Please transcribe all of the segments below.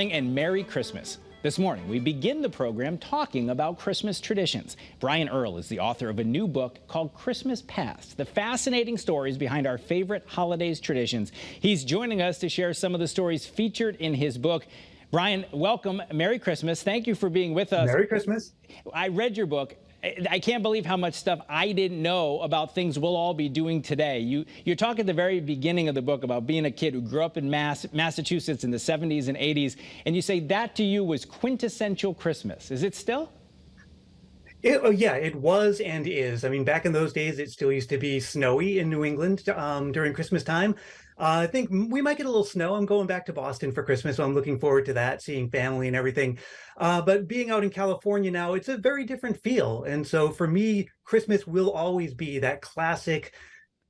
And Merry Christmas. This morning, we begin the program talking about Christmas traditions. Brian Earl is the author of a new book called Christmas Past, the fascinating stories behind our favorite holidays traditions. He's joining us to share some of the stories featured in his book. Brian, welcome. Merry Christmas. Thank you for being with us. Merry Christmas. I read your book. I can't believe how much stuff I didn't know about things we'll all be doing today. You talk at the very beginning of the book about being a kid who grew up in Massachusetts in the 70s and 80s, and you say that to you was quintessential Christmas. Is it still? Yeah, it was and is. I mean, back in those days, it still used to be snowy in New England during Christmas time. I think we might get a little snow. I'm going back to Boston for Christmas, so I'm looking forward to that, seeing family and everything. But being out in California now, it's a very different feel. And so for me, Christmas will always be that classic,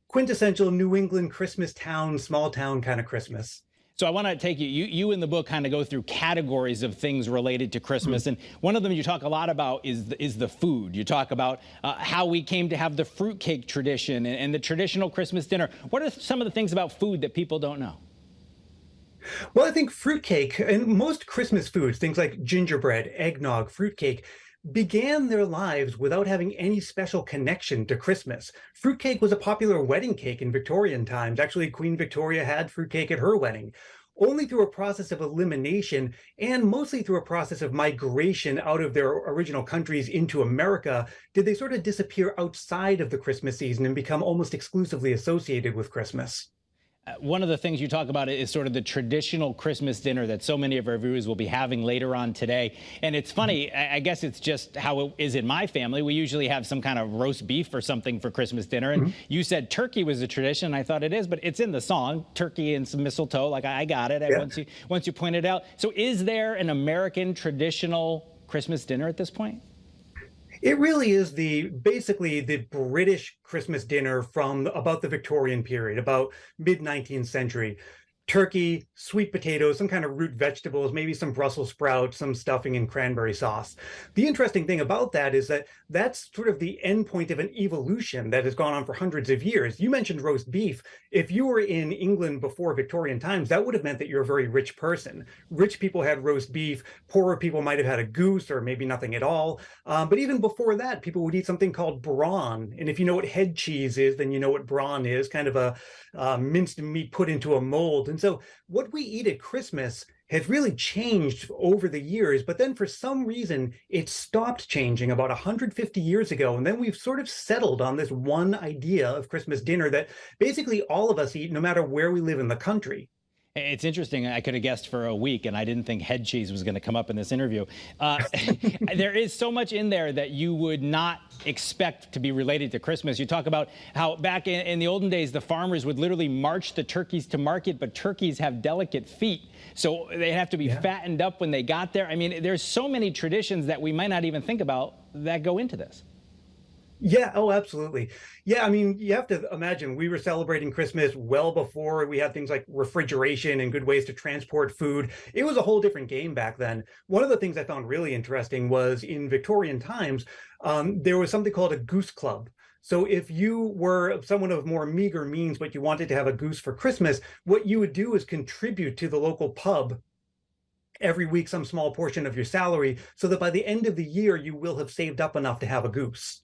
quintessential New England Christmas town, small town kind of Christmas. So I want to take you in the book kind of go through categories of things related to Christmas. And one of them you talk a lot about is the food. You talk about how we came to have the fruitcake tradition and the traditional Christmas dinner. What are some of the things about food that people don't know? Well, I think fruitcake and most Christmas foods, things like gingerbread, eggnog, fruitcake, began their lives without having any special connection to Christmas. Fruitcake was a popular wedding cake in Victorian times. Actually, Queen Victoria had fruitcake at her wedding. Only through a process of elimination and mostly through a process of migration out of their original countries into America did they sort of disappear outside of the Christmas season and become almost exclusively associated with Christmas. One of the things you talk about is sort of the traditional Christmas dinner that so many of our viewers will be having later on today. And it's funny, I guess it's just how it is in my family. We usually have some kind of roast beef or something for Christmas dinner. And you said turkey was a tradition. And I thought it is, but it's in the song, turkey and some mistletoe. Like I got it once you pointed out. So is there an American traditional Christmas dinner at this point? It really is basically the British Christmas dinner from about the Victorian period, about mid-19th century. Turkey, sweet potatoes, some kind of root vegetables, maybe some Brussels sprouts, some stuffing and cranberry sauce. The interesting thing about that is that that's sort of the end point of an evolution that has gone on for hundreds of years. You mentioned roast beef. If you were in England before Victorian times, that would have meant that you're a very rich person. Rich people had roast beef. Poorer people might have had a goose or maybe nothing at all. But even before that, people would eat something called brawn. And if you know what head cheese is, then you know what brawn is, kind of a minced meat put into a mold. And so what we eat at Christmas has really changed over the years, but then for some reason it stopped changing about 150 years ago. And then we've sort of settled on this one idea of Christmas dinner that basically all of us eat no matter where we live in the country. It's interesting. I could have guessed for a week, and I didn't think head cheese was going to come up in this interview. There is so much in there that you would not expect to be related to Christmas. You talk about how back in the olden days, the farmers would literally march the turkeys to market, but turkeys have delicate feet, so they have to be fattened up when they got there. I mean, there's so many traditions that we might not even think about that go into this. Yeah, oh, absolutely. Yeah, I mean, you have to imagine we were celebrating Christmas well before we had things like refrigeration and good ways to transport food. It was a whole different game back then. One of the things I found really interesting was in Victorian times, there was something called a goose club. So if you were someone of more meager means, but you wanted to have a goose for Christmas, what you would do is contribute to the local pub every week some small portion of your salary so that by the end of the year, you will have saved up enough to have a goose.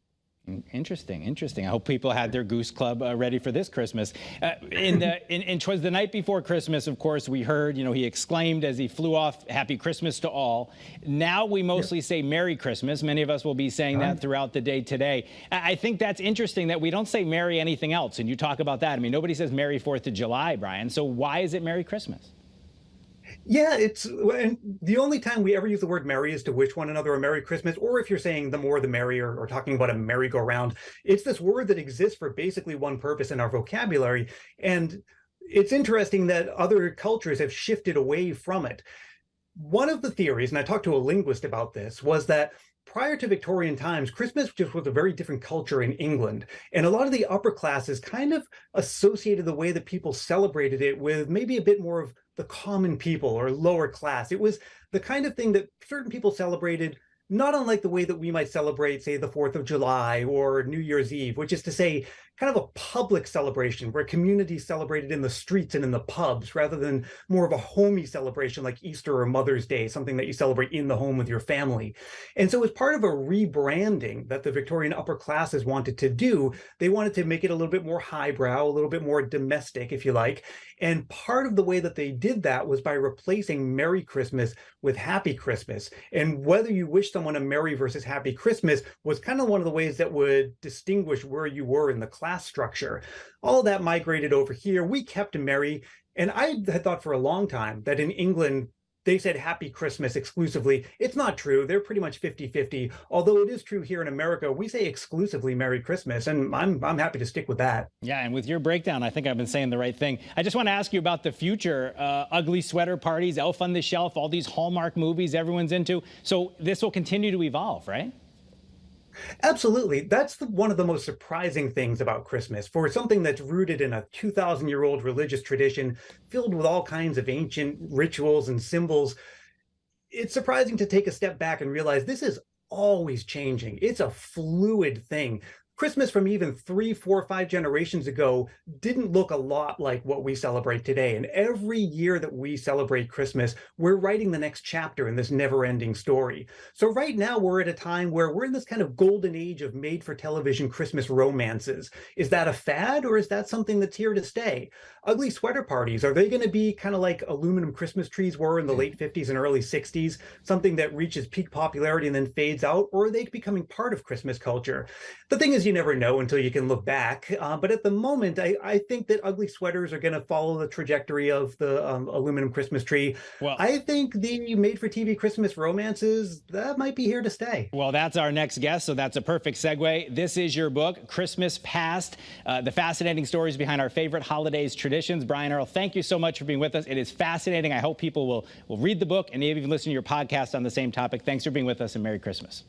Interesting. I hope people had their goose club ready for this Christmas. In 'Twas the Night Before Christmas, of course, we heard, he exclaimed as he flew off, "Happy Christmas to all." Now we mostly say Merry Christmas. Many of us will be saying that throughout the day today. I think that's interesting that we don't say Merry anything else. And you talk about that. I mean, nobody says Merry 4th of July, Brian. So why is it Merry Christmas? Yeah, and the only time we ever use the word merry is to wish one another a Merry Christmas, or if you're saying the more the merrier, or talking about a merry-go-round. It's this word that exists for basically one purpose in our vocabulary. And it's interesting that other cultures have shifted away from it. One of the theories, and I talked to a linguist about this, was that prior to Victorian times, Christmas just was a very different culture in England. And a lot of the upper classes kind of associated the way that people celebrated it with maybe a bit more of the common people or lower class. It was the kind of thing that certain people celebrated, not unlike the way that we might celebrate, say, the 4th of July or New Year's Eve, which is to say, kind of a public celebration where communities celebrated in the streets and in the pubs rather than more of a homey celebration like Easter or Mother's Day, something that you celebrate in the home with your family. And so, as part of a rebranding that the Victorian upper classes wanted to do, they wanted to make it a little bit more highbrow, a little bit more domestic, if you like. And part of the way that they did that was by replacing Merry Christmas with Happy Christmas. And whether you wish someone a Merry versus Happy Christmas was kind of one of the ways that would distinguish where you were in the class structure. All of that migrated over here. We kept Merry. And I had thought for a long time that in England, they said Happy Christmas exclusively. It's not true. They're pretty much 50-50. Although it is true here in America, we say exclusively Merry Christmas, and I'm happy to stick with that. Yeah, and with your breakdown, I think I've been saying the right thing. I just want to ask you about the future. Ugly sweater parties, Elf on the Shelf, all these Hallmark movies everyone's into. So this will continue to evolve, right? Absolutely. That's one of the most surprising things about Christmas. For something that's rooted in a 2,000-year-old religious tradition filled with all kinds of ancient rituals and symbols, it's surprising to take a step back and realize this is always changing. It's a fluid thing. Christmas from even 3, 4, 5 generations ago didn't look a lot like what we celebrate today. And every year that we celebrate Christmas, we're writing the next chapter in this never-ending story. So right now we're at a time where we're in this kind of golden age of made-for-television Christmas romances. Is that a fad, or is that something that's here to stay? Ugly sweater parties, are they going to be kind of like aluminum Christmas trees were in the late 50s and early 60s, something that reaches peak popularity and then fades out, or are they becoming part of Christmas culture? The thing is, you never know until you can look back. But at the moment, I think that ugly sweaters are going to follow the trajectory of the aluminum Christmas tree. Well, I think the made-for-TV Christmas romances, that might be here to stay. Well, that's our next guest, so that's a perfect segue. This is your book, Christmas Past, the fascinating stories behind our favorite holidays traditions. Brian Earl, thank you so much for being with us. It is fascinating. I hope people will read the book and even listen to your podcast on the same topic. Thanks for being with us, and Merry Christmas.